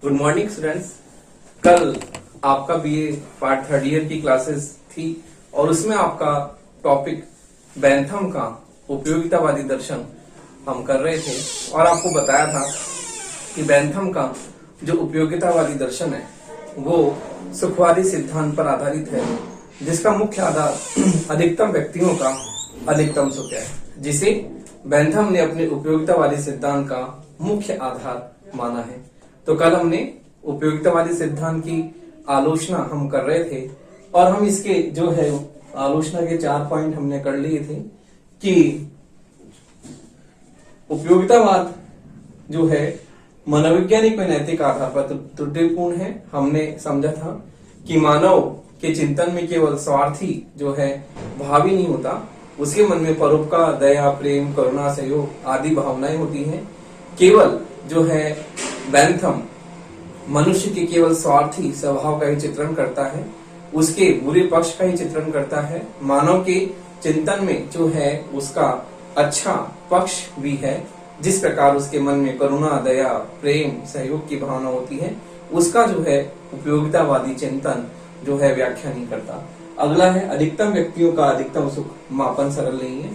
Good morning students. कल आपका BA part third year की क्लासेस थी और उसमें आपका टॉपिक बेंथम का उपयोगितावादी दर्शन हम कर रहे थे और आपको बताया था कि बेंथम का जो उपयोगितावादी दर्शन है वो सुखवादी सिद्धांत पर आधारित है, जिसका मुख्य आधार अधिकतम व्यक्तियों का अधिकतम सुख है, जिसे बेंथम ने अपने उपयोगितावादी सिद्धांत का मुख्य आधार माना है। तो कल हमने उपयोगितावादी सिद्धांत की आलोचना हम कर रहे थे और हम इसके जो है आलोचना के 4 पॉइंट हमने कर लिए थे कि उपयोगितावाद जो है मनोवैज्ञानिक व नैतिक आधार पर त्रुटिपूर्ण है। हमने समझा था कि मानव के चिंतन में केवल स्वार्थी जो है भावी नहीं होता, उसके मन में परोपकार, दया, प्रेम, करुणा, सहयोग आदि भावनाएं होती हैं। केवल जो है बेंथम मनुष्य के केवल स्वार्थी स्वभाव का ही चित्रण करता है, उसके बुरे पक्ष का ही चित्रण करता है। मानव के चिंतन में जो है उसका अच्छा पक्ष भी है, जिस प्रकार उसके मन में करुणा, दया, प्रेम, सहयोग की भावना होती है, उसका जो है उपयोगितावादी चिंतन जो है व्याख्या नहीं करता। अगला है अधिकतम व्यक्तियों का अधिकतम सुख मापन सरल नहीं है।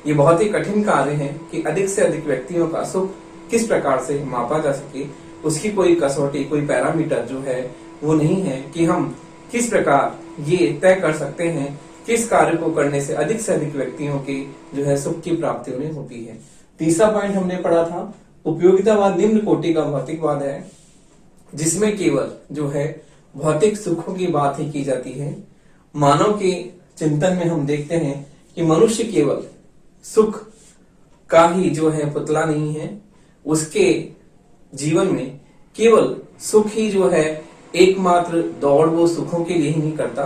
ये बहुत ही कठिन कार्य है कि अधिक से अधिक व्यक्तियों का सुख किस प्रकार से मापा जा सके, उसकी कोई कसौटी, कोई पैरामीटर जो है वो नहीं है कि हम किस प्रकार ये तय कर सकते हैं किस कार्य को करने से अधिक व्यक्तियों के जो है सुख की प्राप्ति उन्हें होती है। तीसरा पॉइंट हमने पढ़ा था उपयोगितावाद निम्न कोटि का भौतिकवाद है, जिसमें केवल जो है भौतिक सुखों की बात ही की जाती है। मानव के चिंतन में हम देखते हैं कि मनुष्य केवल सुख का ही जो है पुतला नहीं है, उसके जीवन में केवल सुख ही जो है एकमात्र दौड़ वो सुखों के लिए ही नहीं करता,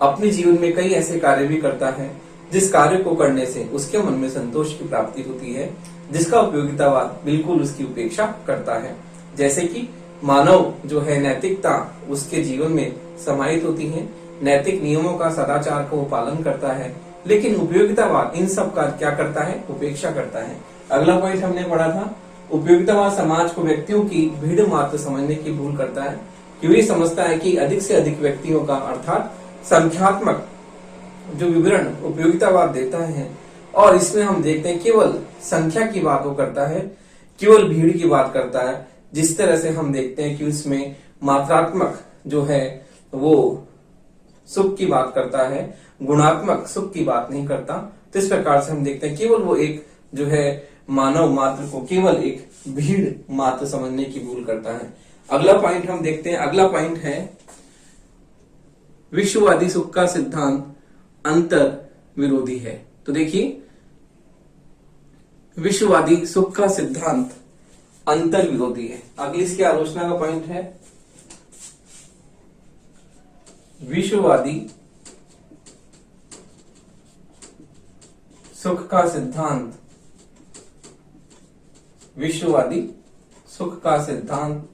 अपने जीवन में कई ऐसे कार्य भी करता है जिस कार्य को करने से उसके मन में संतोष की प्राप्ति होती है, जिसका उपयोगितावाद बिल्कुल उसकी उपेक्षा करता है। जैसे कि मानव जो है नैतिकता उसके जीवन में समाहित होती है, नैतिक नियमों का सदाचार का वो पालन करता है, लेकिन उपयोगितावाद इन सब का क्या करता है, उपेक्षा करता है। अगला पॉइंट हमने पढ़ा था उपयोगितावाद समाज को व्यक्तियों की भीड़ मात्र समझने की भूल करता है, क्योंकि समझता है कि अधिक से अधिक व्यक्तियों का अर्थात संख्यात्मक जो विवरण उपयोगितावाद देता है और इसमें हम देखते हैं केवल संख्या की बात वो करता है, केवल भीड़ की बात करता है। जिस तरह से हम देखते हैं कि उसमें मात्रात्मक जो है वो सुख की बात करता है, गुणात्मक सुख की बात नहीं करता। तो इस प्रकार से हम देखते हैं केवल वो एक जो है मानव मात्र को केवल एक भीड़ मात्र समझने की भूल करता है। अगला पॉइंट हम देखते हैं। अगला पॉइंट है विश्ववादी सुख का सिद्धांत अंतर विरोधी है। तो देखिए विश्ववादी सुख का सिद्धांत अंतर विरोधी है। अगली इसकी आलोचना का पॉइंट है विश्ववादी सुख का सिद्धांत, विश्ववादी सुख का सिद्धांत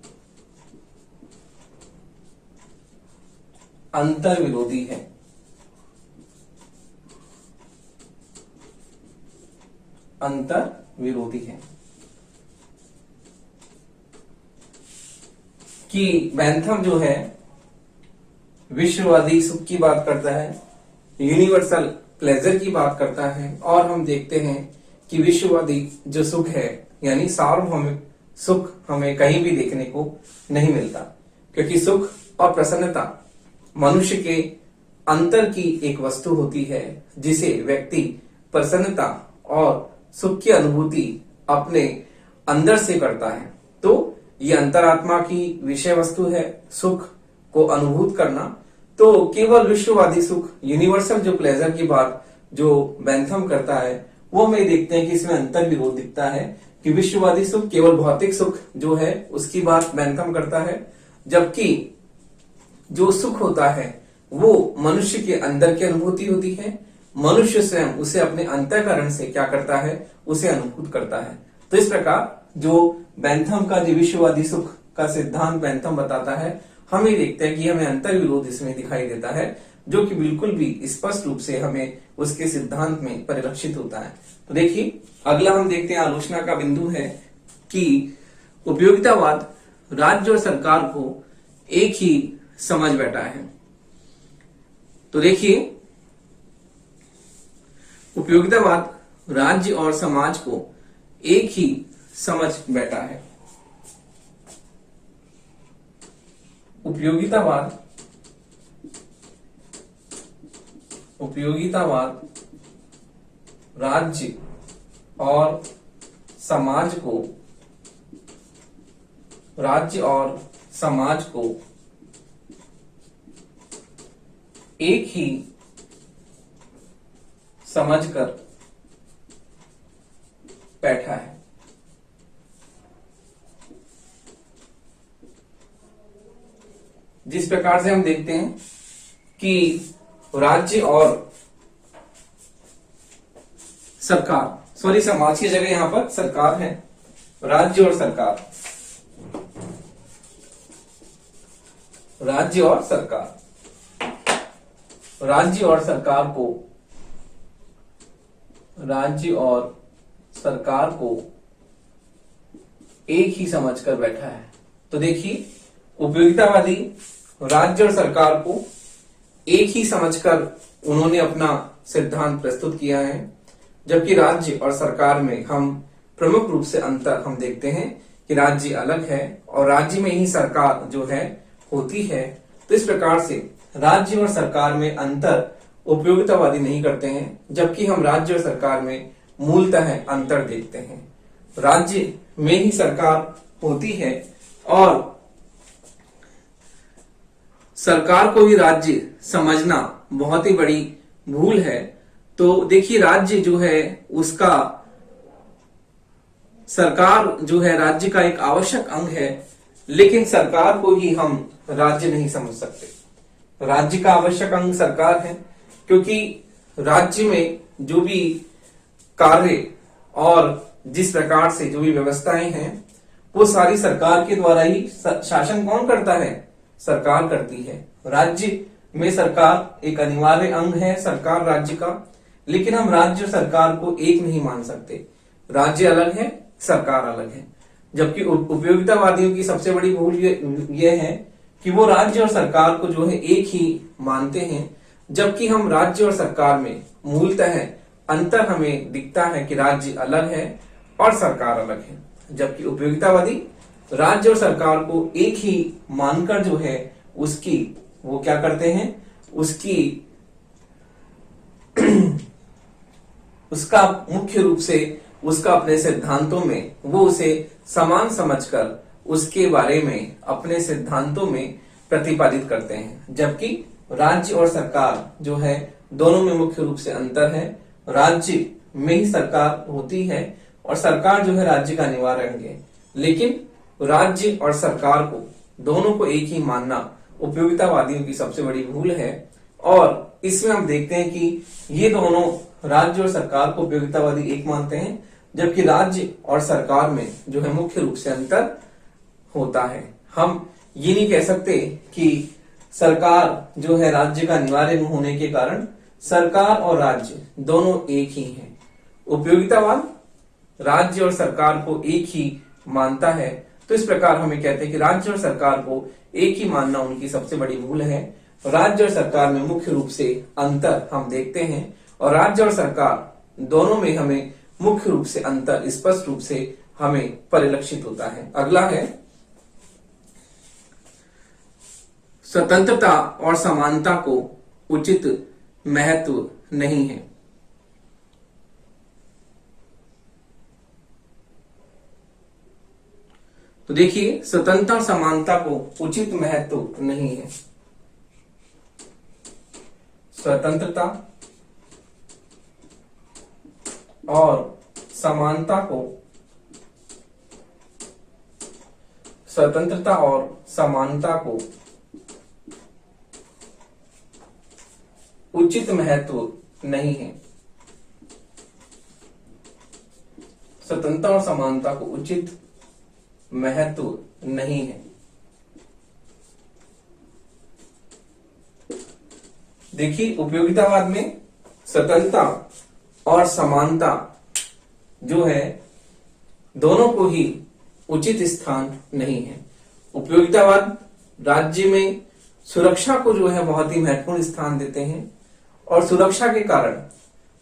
अंतर विरोधी है। अंतर विरोधी है कि बेंथम जो है विश्ववादी सुख की बात करता है, यूनिवर्सल प्लेजर की बात करता है, और हम देखते हैं कि विश्ववादी जो सुख है यानी सार्वभौमिक सुख हमें कहीं भी देखने को नहीं मिलता, क्योंकि सुख और प्रसन्नता मनुष्य के अंतर की एक वस्तु होती है, जिसे व्यक्ति प्रसन्नता और सुख की अनुभूति अपने अंदर से करता है। तो ये अंतरात्मा की विषय वस्तु है सुख को अनुभूत करना। तो केवल विश्ववादी सुख, यूनिवर्सल जो प्लेजर की बात जो बेंथम करता है, वो हमें देखते हैं कि इसमें अंतर विरोध दिखता है कि विश्ववादी सुख केवल भौतिक सुख जो है उसकी बात बेंथम करता है, जबकि जो सुख होता है वो मनुष्य के अंदर की अनुभूति होती है, मनुष्य स्वयं उसे अपने अंतःकरण से क्या करता है, उसे अनुभूत करता है। तो इस प्रकार जो बेंथम का जो विश्ववादी सुख का सिद्धांत बेंथम बताता है, हमें देखते हैं कि हमें अंतर विरोध इसमें दिखाई देता है, जो कि बिल्कुल भी स्पष्ट रूप से हमें उसके सिद्धांत में परिलक्षित होता है। तो देखिए अगला हम देखते हैं आलोचना का बिंदु है कि उपयोगितावाद राज्य और सरकार को एक ही समझ बैठा है। तो देखिए, उपयोगितावाद राज्य और समाज को एक ही समझ बैठा है। उपयोगितावाद राज्य और समाज को एक ही समझकर बैठा है। जिस प्रकार से हम देखते हैं कि राज्य और सरकार, सॉरी समाज की जगह यहां पर सरकार है, राज्य और सरकार, राज्य और सरकार को एक ही समझकर बैठा है। तो देखिए, उपयोगितावादी राज्य और सरकार को एक ही समझकर उन्होंने अपना सिद्धांत प्रस्तुत किया है, जबकि राज्य और सरकार में हम प्रमुख रूप से अंतर हम देखते हैं कि राज्य अलग है और राज्य में ही सरकार जो है होती है। तो इस प्रकार से राज्य और सरकार में अंतर उपयोगितावादी नहीं करते हैं, जबकि हम राज्य और सरकार में मूलतः अंतर देखते हैं। राज्य में ही सरकार होती है और सरकार को भी राज्य समझना बहुत ही बड़ी भूल है। तो देखिए, राज्य जो है उसका, सरकार जो है राज्य का एक आवश्यक अंग है, लेकिन सरकार को ही हम राज्य नहीं समझ सकते। राज्य का आवश्यक अंग सरकार है, क्योंकि राज्य में जो भी कार्य और जिस प्रकार से जो भी व्यवस्थाएं हैं वो सारी सरकार के द्वारा ही शासन कौन करता है? सरकार करती है। राज्य में सरकार एक अनिवार्य अंग है, सरकार राज्य का, लेकिन हम राज्य और सरकार को एक नहीं मान सकते। राज्य अलग है, सरकार अलग है। जबकि उपयोगितावादियों की सबसे बड़ी भूल ये है कि वो राज्य और सरकार को जो है एक ही मानते हैं, जबकि हम राज्य और सरकार में मूलतः अंतर हमें दिखता है कि राज्य अलग है और सरकार अलग है। जबकि उपयोगितावादी राज्य और सरकार को एक ही मानकर जो है उसकी वो क्या करते हैं, उसका मुख्य रूप से उसका अपने सिद्धांतों में वो उसे समान समझकर उसके बारे में अपने सिद्धांतों में प्रतिपादित करते हैं। जबकि राज्य और सरकार जो है दोनों में मुख्य रूप से अंतर है। राज्य में ही सरकार होती है और सरकार जो है राज्य का अनिवार्य अंग है, लेकिन राज्य और सरकार को दोनों को एक ही मानना उपयोगितावादियों की सबसे बड़ी भूल है। और इसमें हम देखते हैं कि ये दोनों राज्य और सरकार को उपयोगितावादी एक मानते हैं, जबकि राज्य और सरकार में जो है मुख्य रूप से अंतर होता है। हम ये नहीं कह सकते कि सरकार जो है राज्य का अनिवार्य होने के कारण सरकार और राज्य दोनों एक ही हैं। उपयोगितावाद राज्य और सरकार को एक ही मानता है। तो इस प्रकार हमें कहते हैं कि राज्य और सरकार को एक ही मानना उनकी सबसे बड़ी भूल है। राज्य और सरकार में मुख्य रूप से अंतर हम देखते हैं और राज्य और सरकार दोनों में हमें मुख्य रूप से अंतर स्पष्ट रूप से हमें परिलक्षित होता है। अगला है स्वतंत्रता और समानता को उचित महत्व नहीं है। तो देखिए, स्वतंत्रता और समानता को उचित महत्व नहीं है। स्वतंत्रता और समानता को उचित महत्व नहीं है। स्वतंत्रता और समानता को उचित महत्व नहीं है। देखिए, उपयोगितावाद में स्वतंत्रता और समानता जो है दोनों को ही उचित स्थान नहीं है। उपयोगितावाद राज्य में सुरक्षा को जो है बहुत ही महत्वपूर्ण स्थान देते हैं और सुरक्षा के कारण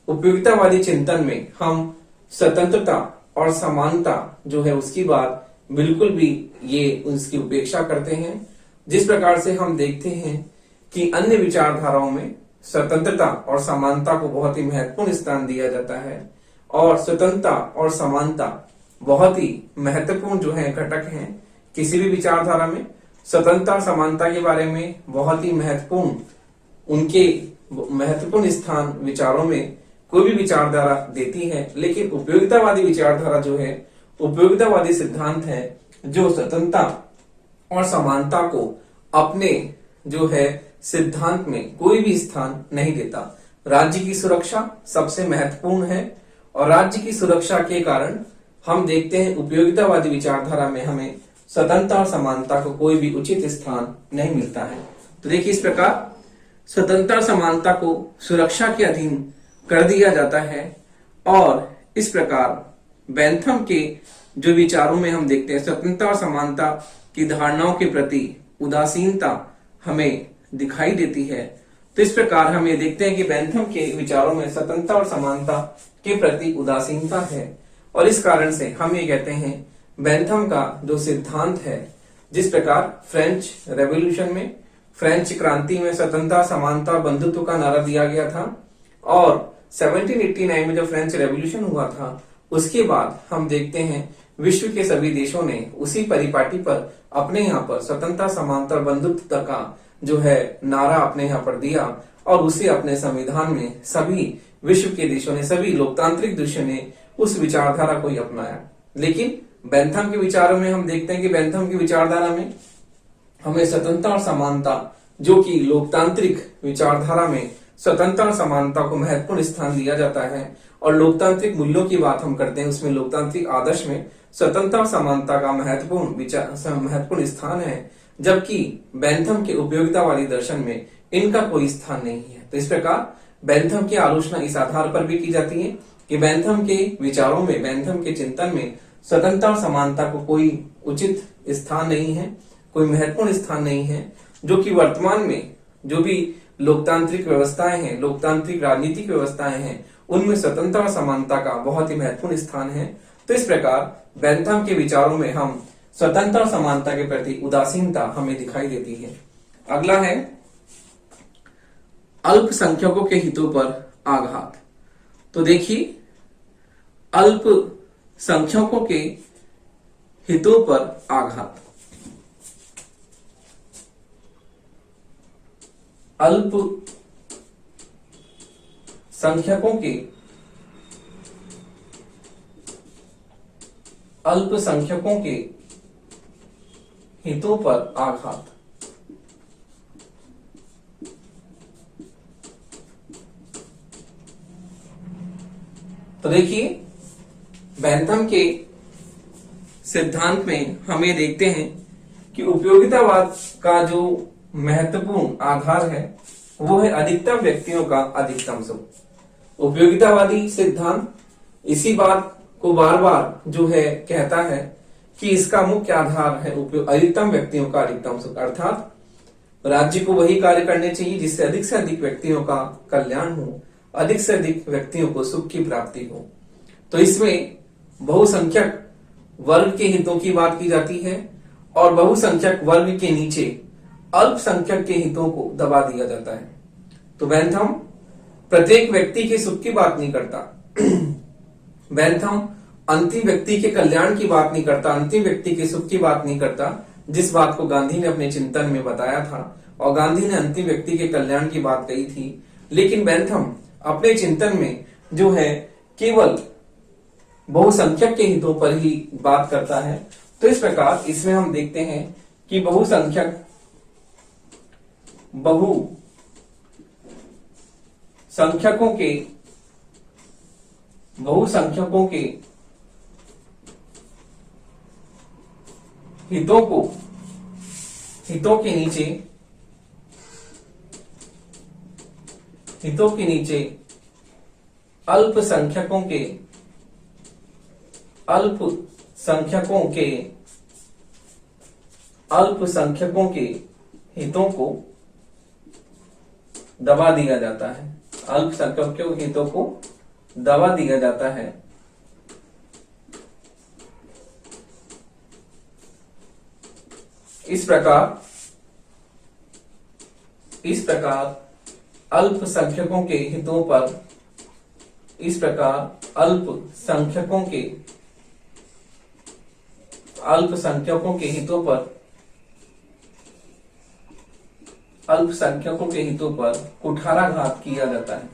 उपयोगितावादी चिंतन में हम स्वतंत्रता और समानता जो है उसकी बात बिल्कुल भी ये उसकी उपेक्षा करते हैं। जिस प्रकार से हम देखते हैं कि अन्य विचारधाराओं में स्वतंत्रता और समानता को बहुत ही महत्वपूर्ण स्थान दिया जाता है और स्वतंत्रता और समानता बहुत ही महत्वपूर्ण जो है घटक हैं किसी भी विचारधारा में। स्वतंत्रता और समानता के बारे में बहुत ही महत्वपूर्ण उनके महत्वपूर्ण स्थान विचारों में कोई भी विचारधारा देती है, लेकिन उपयोगितावादी विचारधारा जो है, उपयोगितावादी सिद्धांत है जो स्वतंत्रता और समानता को अपने जो है सिद्धांत में कोई भी स्थान नहीं देता। राज्य की सुरक्षा सबसे महत्वपूर्ण है और राज्य की सुरक्षा के कारण हम देखते हैं उपयोगितावादी विचारधारा में हमें स्वतंत्रता और समानता को कोई भी उचित स्थान नहीं मिलता है। तो देखिए इस प्रकार स्वतंत्रता और समानता को सुरक्षा के अधीन कर दिया जाता है और इस प्रकार बेंथम के जो विचारों में हम देखते हैं स्वतंत्रता और समानता की धारणाओं के प्रति उदासीनता हमें दिखाई देती है। तो इस प्रकार हम ये देखते हैं कि बेंथम के विचारों में स्वतंत्रता और समानता के प्रति उदासीनता है और इस कारण से हम ये कहते हैं बेंथम का जो सिद्धांत है, जिस प्रकार फ्रेंच रेवोल्यूशन में, फ्रेंच क्रांति में स्वतंत्रता, समानता, बंधुत्व का नारा दिया गया था और 1789 में जब फ्रेंच रेवोल्यूशन हुआ था उसके बाद हम देखते हैं विश्व के सभी देशों ने उसी परिपाटी पर अपने यहाँ पर स्वतंत्रता, समानता, बंधुत्व का जो है नारा अपने यहाँ पर दिया और उसे अपने संविधान में सभी विश्व के देशों ने, सभी लोकतांत्रिक देशों ने उस विचारधारा को ही अपनाया। लेकिन बेंथम के विचारों में हम देखते हैं कि बेंथम की विचारधारा में हमें स्वतंत्रता और समानता, जो कि लोकतांत्रिक विचारधारा में स्वतंत्रता और समानता को महत्वपूर्ण स्थान दिया जाता है और लोकतांत्रिक मूल्यों की बात हम करते हैं, उसमें लोकतांत्रिक आदर्श में स्वतंत्रता और समानता का महत्वपूर्ण स्थान है, जबकि बेंथम के उपयोगितावादी दर्शन में इनका कोई स्थान नहीं है। तो इस प्रकार बेंथम की आलोचना इस आधार पर भी की जाती है कि बेंथम के विचारों में, बेंथम के चिंतन में स्वतंत्रता और समानता को कोई उचित स्थान नहीं है, कोई महत्वपूर्ण स्थान नहीं है, जो कि वर्तमान में जो भी लोकतांत्रिक व्यवस्थाएं हैं, लोकतांत्रिक राजनीतिक व्यवस्थाएं हैं, उनमें स्वतंत्रता और समानता का बहुत ही महत्वपूर्ण स्थान है। तो इस प्रकार बेंथम के विचारों में हम स्वतंत्रता और समानता के प्रति उदासीनता हमें दिखाई देती है। अगला है अल्पसंख्यकों के हितों पर आघात। तो देखिए अल्पसंख्यकों के हितों पर आघात, अल्पसंख्यकों के हितों पर आघात। तो देखिए बेंथम के सिद्धांत में हम ये देखते हैं कि उपयोगितावाद का जो महत्वपूर्ण आधार है वो है अधिकतम व्यक्तियों का अधिकतम सुख। उपयोगितावादी सिद्धांत इसी बात को बार बार जो है कहता है कि इसका मुख्य आधार है अधिकतम व्यक्तियों का अधिकतम सुख, अर्थात राज्य को वही कार्य करने चाहिए जिससे अधिक व्यक्तियों का कल्याण हो, अधिक से अधिक व्यक्तियों को सुख की प्राप्ति हो। तो इसमें बहुसंख्यक वर्ग के हितों की बात की जाती है और बहुसंख्यक वर्ग के नीचे अल्पसंख्यक के हितों को दबा दिया जाता है। तो बेंथम प्रत्येक व्यक्ति के सुख की बात नहीं करता, बेंथम अंतिम व्यक्ति के कल्याण की बात नहीं करता, अंतिम व्यक्ति के सुख की बात नहीं करता, जिस बात को गांधी ने अपने चिंतन में बताया था और गांधी ने अंतिम व्यक्ति के कल्याण की बात कही थी। लेकिन बेंथम अपने चिंतन में जो है केवल बहुसंख्यक के हितों पर ही बात करता है। तो इस प्रकार इसमें हम देखते हैं कि बहुसंख्यकों के हितों के नीचे अल्पसंख्यकों अल्पसंख्यकों के हितों को दबा दिया जाता है। अल्पसंख्यकों के हितों को दबा दिया जाता है। इस प्रकार अल्पसंख्यकों के हितों पर कुठाराघात किया जाता है।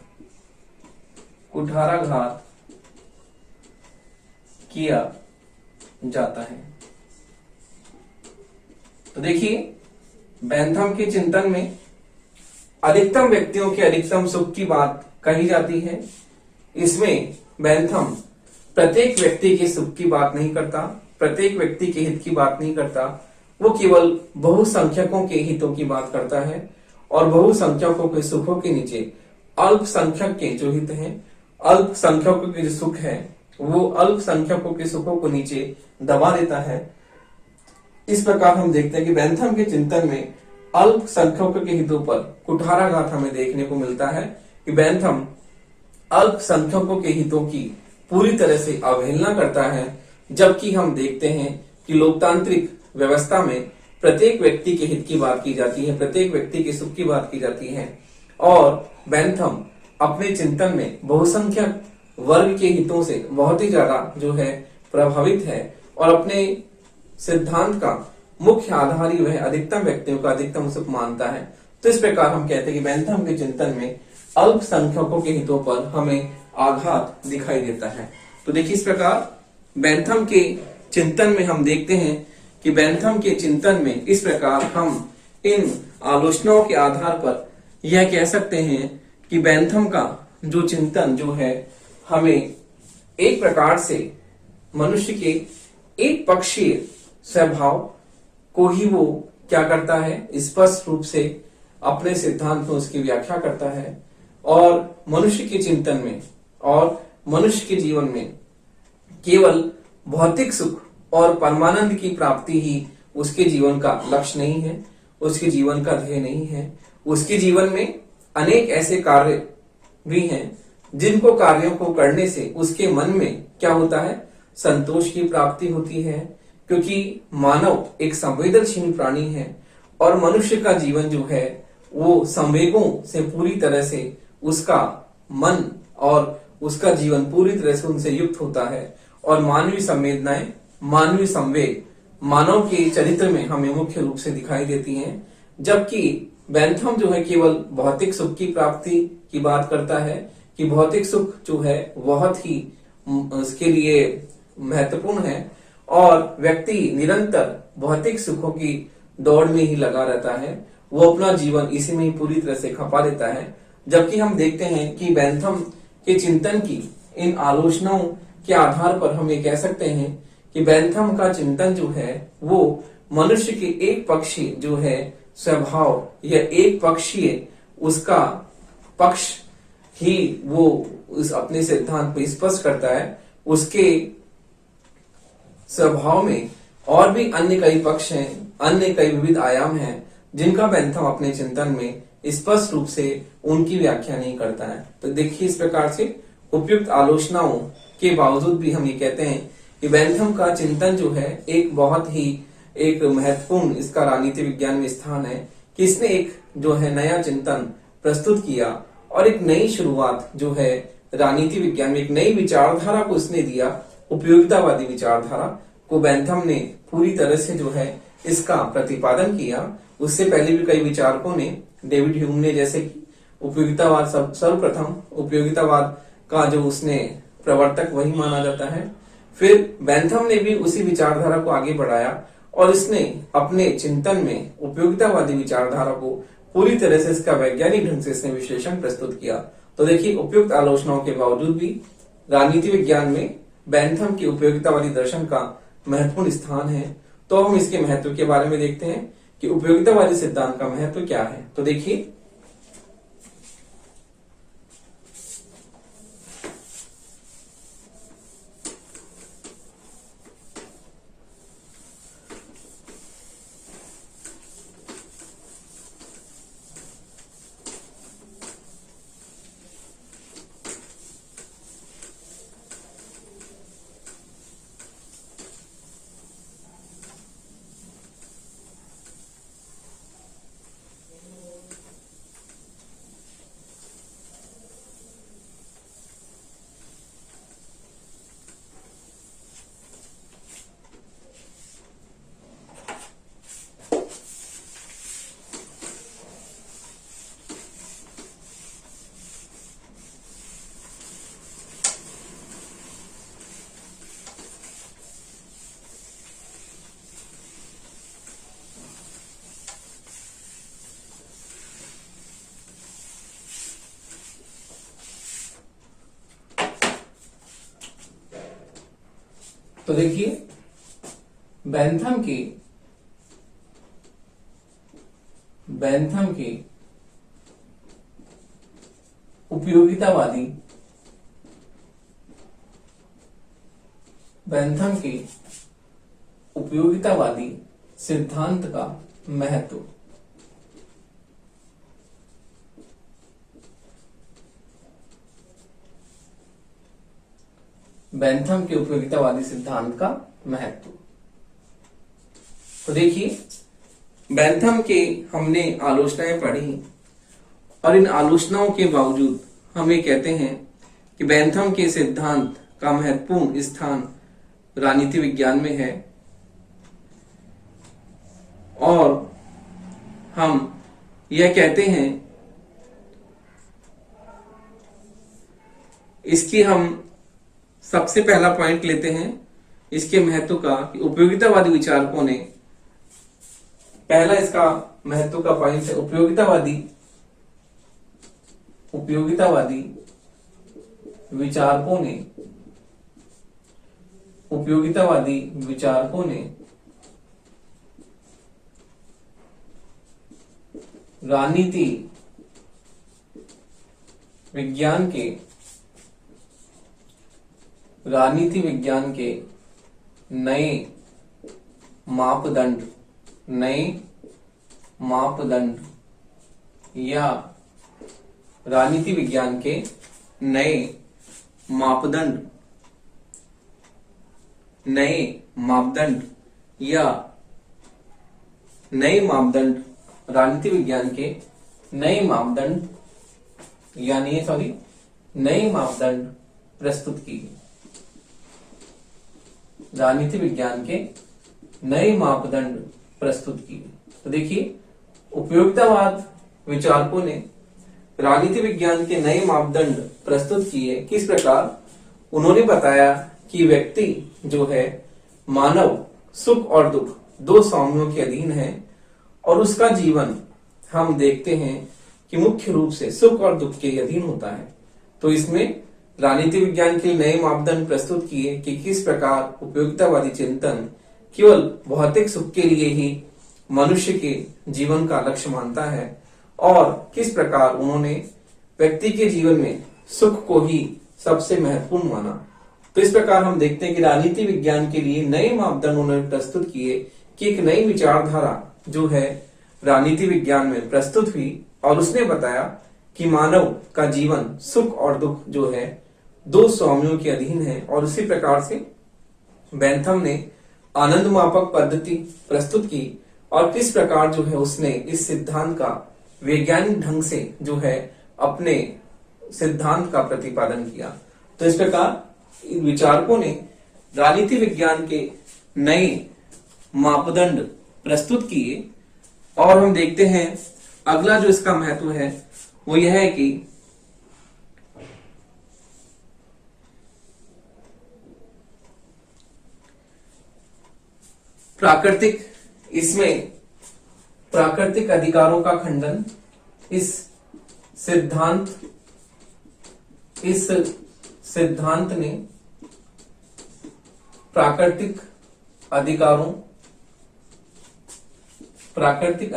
कुठाराघात किया जाता है। तो देखिए, बेंथम के चिंतन में अधिकतम व्यक्तियों के अधिकतम सुख की बात कही जाती है। इसमें बेंथम प्रत्येक व्यक्ति के सुख की बात नहीं करता, प्रत्येक व्यक्ति के हित की बात नहीं करता, वो केवल बहुसंख्यकों के हितों की बात करता है। और बहुसंख्यकों के सुखों के नीचे अल्पसंख्यक के जो हित हैं, अल्पसंख्यकों के जो सुख है, वो अल्पसंख्यकों के सुखों को नीचे दबा देता है। इस प्रकार हम देखते हैं कि बेंथम के चिंतन में अल्पसंख्यकों के हितों पर कुठाराघात हमें देखने को मिलता है कि बेंथम अल्पसंख्यकों के हितों की पूरी तरह से अवहेलना करता है। जबकि हम देखते हैं कि लोकतांत्रिक व्यवस्था में प्रत्येक व्यक्ति के हित की बात की जाती है, प्रत्येक व्यक्ति के सुख की बात की जाती है। और बेंथम अपने चिंतन में बहुसंख्यक वर्ग के हितों से बहुत ही ज्यादा जो है प्रभावित है और अपने सिद्धांत का मुख्य आधार ही वह अधिकतम व्यक्तियों का अधिकतम सुख मानता है। तो इस प्रकार हम कहते हैं कि बेंथम के चिंतन में अल्पसंख्यकों के हितों पर हमें आघात दिखाई देता है। तो देखिए, इस प्रकार बेंथम के चिंतन में हम देखते हैं कि बेंथम के चिंतन में इस प्रकार हम इन आलोचनाओं के आधार पर यह कह सकते हैं कि बेंथम का जो चिंतन जो है हमें एक प्रकार से मनुष्य के एक पक्षीय स्वभाव को ही वो क्या करता है, स्पष्ट रूप से अपने सिद्धांत में उसकी व्याख्या करता है। और मनुष्य के चिंतन में और मनुष्य के जीवन में केवल भौतिक सुख और परमानंद की प्राप्ति ही उसके जीवन का लक्ष्य नहीं है, उसके जीवन का ध्येय नहीं है। उसके जीवन में अनेक ऐसे कार्य भी हैं जिनको कार्यों को करने से उसके मन में क्या होता है, संतोष की प्राप्ति होती है। क्योंकि मानव एक संवेदनशील प्राणी है और मनुष्य का जीवन जो है वो संवेगों से पूरी तरह से उसका मन और उसका जीवन पूरी तरह से उनसे युक्त होता है। और मानवीय संवेदनाएं, मानवीय संवेग मानव के चरित्र में हमें मुख्य रूप से दिखाई देती हैं। जबकि बेंथम जो है केवल भौतिक सुख की प्राप्ति की बात करता है कि भौतिक सुख जो है बहुत ही उसके लिए महत्वपूर्ण है और व्यक्ति निरंतर भौतिक सुखों की दौड़ में ही लगा रहता है, वो अपना जीवन इसी में ही पूरी तरह से खपा देता है। जबकि हम देखते हैं कि बेंथम के चिंतन की इन आलोचनाओं के आधार पर हम ये कह सकते हैं कि बेंथम का चिंतन जो है वो मनुष्य के एक पक्षीय जो है स्वभाव या एक पक्षीय उसका पक्ष ही वो उस अपने सिद्धांत को स्पष्ट करता है। उसके स्वभाव में और भी अन्य कई पक्ष हैं, अन्य कई विविध आयाम हैं जिनका बेंथम अपने चिंतन में स्पष्ट रूप से उनकी व्याख्या नहीं करता है। तो देखिए, इस प्रकार से उपयुक्त आलोचनाओं के बावजूद भी हम ये कहते हैं कि बेंथम का चिंतन जो है एक बहुत ही एक महत्वपूर्ण इसका राजनीति विज्ञान में स्थान है कि इसने एक जो है नया चिंतन प्रस्तुत किया और एक नई शुरुआत जो है राजनीति विज्ञान में एक नई विचारधारा को इसने दिया। उपयोगितावादी विचारधारा को बेंथम ने पूरी तरह से जो है इसका प्रतिपादन किया। उससे पहले भी कई विचारकों ने, डेविड ह्यूम ने जैसे कि उपयोगितावाद सर्वप्रथम उपयोगितावाद का जो उसने प्रवर्तक वही माना जाता है। फिर बेंथम ने भी उसी विचारधारा को आगे बढ़ाया और इसने अपने चिंतन में उपयोगितावादी विचारधारा को पूरी तरह से इसका वैज्ञानिक ढंग से इसने विश्लेषण प्रस्तुत किया। तो देखिए, उपयुक्त आलोचनाओं के बावजूद भी राजनीति विज्ञान में बेंथम के उपयोगितावादी दर्शन का महत्वपूर्ण स्थान है। तो हम इसके महत्व के बारे में देखते हैं कि उपयोगितावादी सिद्धांत का महत्व क्या है। तो देखिए, तो देखिए बेंथम के उपयोगितावादी सिद्धांत का महत्व। बेंथम के उपयोगितावादी सिद्धांत का महत्व। तो देखिए बेंथम के हमने आलोचनाएं पढ़ी और इन आलोचनाओं के बावजूद हम ये कहते हैं कि बेंथम के सिद्धांत का महत्वपूर्ण स्थान राजनीति विज्ञान में है और हम यह कहते हैं इसकी हम सबसे पहला पॉइंट लेते हैं इसके महत्व का कि उपयोगितावादी विचारकों ने, पहला इसका महत्व का पॉइंट है उपयोगितावादी विचारकों ने राजनीति विज्ञान के नए मापदंड या राजनीति विज्ञान के नए मापदंड राजनीति विज्ञान के नए मापदंड प्रस्तुत किए। राजनीति विज्ञान के नए मापदंड प्रस्तुत किए। तो देखिए उपयोगितावाद विचारकों ने राजनीति विज्ञान के नए मापदंड प्रस्तुत किए। किस प्रकार? उन्होंने बताया कि व्यक्ति जो है मानव सुख और दुख दो स्वामियों के अधीन है और उसका जीवन हम देखते हैं कि मुख्य रूप से सुख और दुख के अधीन होता है। तो इसमें राजनीति विज्ञान के नए मापदंड प्रस्तुत किए कि किस प्रकार उपयोगितावादी चिंतन केवल भौतिक सुख के लिए ही मनुष्य के जीवन का लक्ष्य मानता है और किस प्रकार उन्होंने व्यक्ति के जीवन में सुख को ही सबसे महत्वपूर्ण माना। तो इस प्रकार हम देखते हैं कि राजनीति विज्ञान के लिए नए मापदंड उन्होंने प्रस्तुत किए कि एक नई विचारधारा जो है राजनीति विज्ञान में प्रस्तुत हुई और उसने बताया कि मानव का जीवन सुख और दुख जो है दो स्वामियों के अधीन है। और उसी प्रकार से बेंथम ने आनंद मापक पद्धति प्रस्तुत की और किस प्रकार जो है उसने इस सिद्धांत का वैज्ञानिक ढंग से जो है अपने सिद्धांत का प्रतिपादन किया। तो इस प्रकार विचारकों ने राजनीति विज्ञान के नए मापदंड प्रस्तुत किए। और हम देखते हैं अगला जो इसका महत्व है वो यह है कि प्राकृतिक अधिकारों का खंडन। इस सिद्धांत ने प्राकृतिक अधिकारों, प्राकृतिक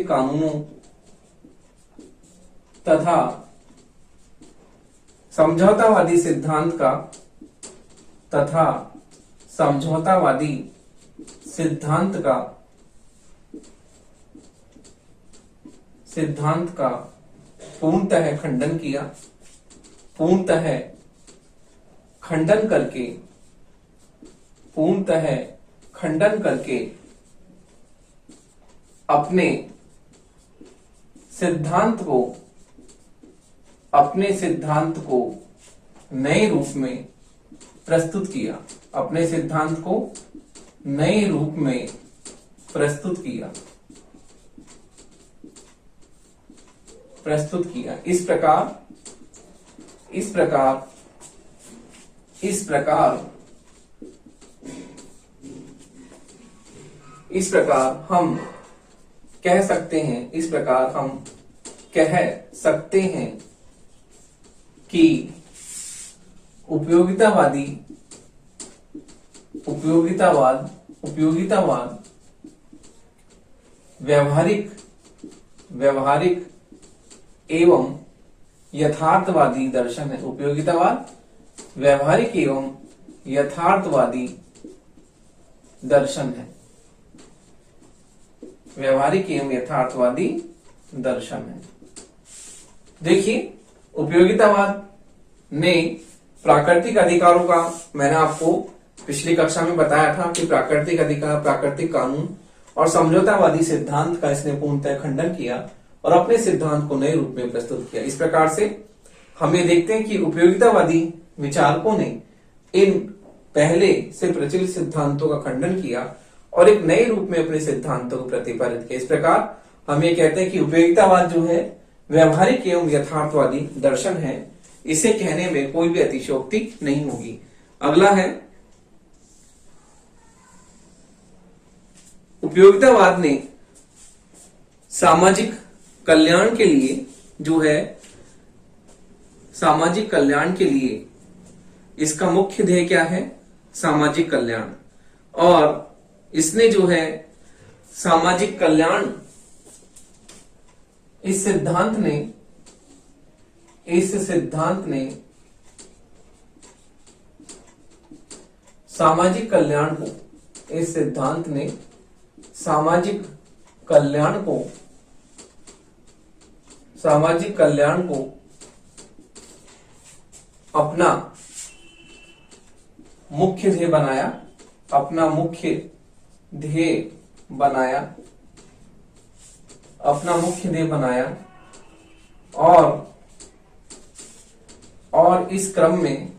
कानूनों तथा समझौतावादी सिद्धांत का पूर्णतः खंडन करके अपने सिद्धांत को नए रूप में प्रस्तुत किया। इस प्रकार हम कह सकते हैं, इस प्रकार हम कह सकते हैं कि उपयोगितावाद व्यवहारिक एवं यथार्थवादी दर्शन है। उपयोगितावाद व्यवहारिक एवं यथार्थवादी दर्शन है। व्यवहारिक एवं यथार्थवादी दर्शन है। देखिए, उपयोगितावाद ने प्राकृतिक अधिकारों का, मैंने आपको पिछली कक्षा में बताया था कि प्राकृतिक अधिकार, प्राकृतिक कानून और समझौतावादी सिद्धांत का इसने पूर्णतः खंडन किया और अपने सिद्धांत को नए रूप में प्रस्तुत किया। इस प्रकार से हम ये देखते हैं कि उपयोगितावादी विचारकों ने इन पहले से प्रचलित सिद्धांतों का खंडन किया और एक नए रूप में अपने सिद्धांतों को प्रतिपादित किया। इस प्रकार हम ये कहते हैं कि उपयोगितावाद जो है व्यवहारिक एवं यथार्थवादी दर्शन है। इसे कहने में कोई भी अतिशयोक्ति नहीं होगी। अगला है, उपयोगितावाद ने सामाजिक कल्याण के लिए जो है, सामाजिक कल्याण के लिए इसका मुख्य ध्येय क्या है? सामाजिक कल्याण। और इसने जो है सामाजिक कल्याण, इस सिद्धांत ने सामाजिक कल्याण को, इस सिद्धांत ने सामाजिक कल्याण को अपना मुख्य ध्येय बनाया, और इस क्रम में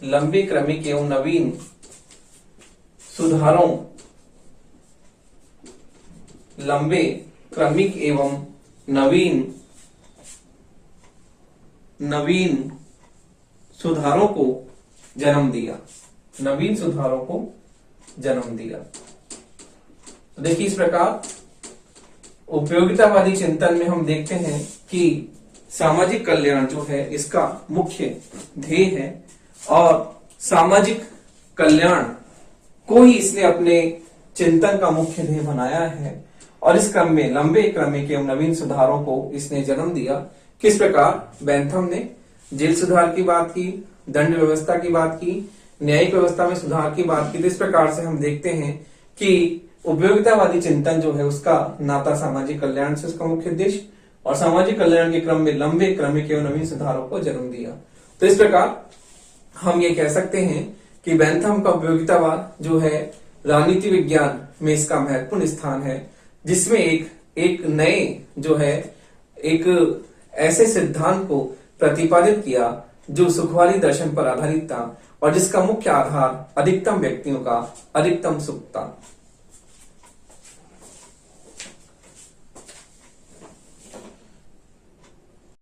लंबे क्रमिक एवं नवीन सुधारों, लंबे क्रमिक एवं नवीन सुधारों को जन्म दिया। तो देखिए, इस प्रकार उपयोगितावादी चिंतन में हम देखते हैं कि सामाजिक कल्याण जो है इसका मुख्य ध्येय है और सामाजिक कल्याण को ही इसने अपने चिंतन का मुख्य ध्येय बनाया है और इस क्रम में लंबे क्रमिक एवं नवीन सुधारों को इसने जन्म दिया। किस प्रकार? बेंथम ने जेल सुधार की बात की, दंड व्यवस्था की बात की, न्यायिक व्यवस्था में सुधार की बात की। तो इस प्रकार से हम देखते हैं कि उपयोगितावादी चिंतन जो है उसका नाता सामाजिक कल्याण से उसका मुख्य उद्देश्य और सामाजिक कल्याण के क्रम में लंबे क्रमिक एवं नवीन सुधारों को जन्म दिया। तो इस प्रकार हम ये कह सकते हैं कि बेंथम का उपयोगितावाद जो है राजनीति विज्ञान में इसका महत्वपूर्ण स्थान है, जिसमें एक नए जो है एक ऐसे सिद्धांत को प्रतिपादित किया जो सुखवादी दर्शन पर आधारित था और जिसका मुख्य आधार अधिकतम व्यक्तियों का अधिकतम सुख था।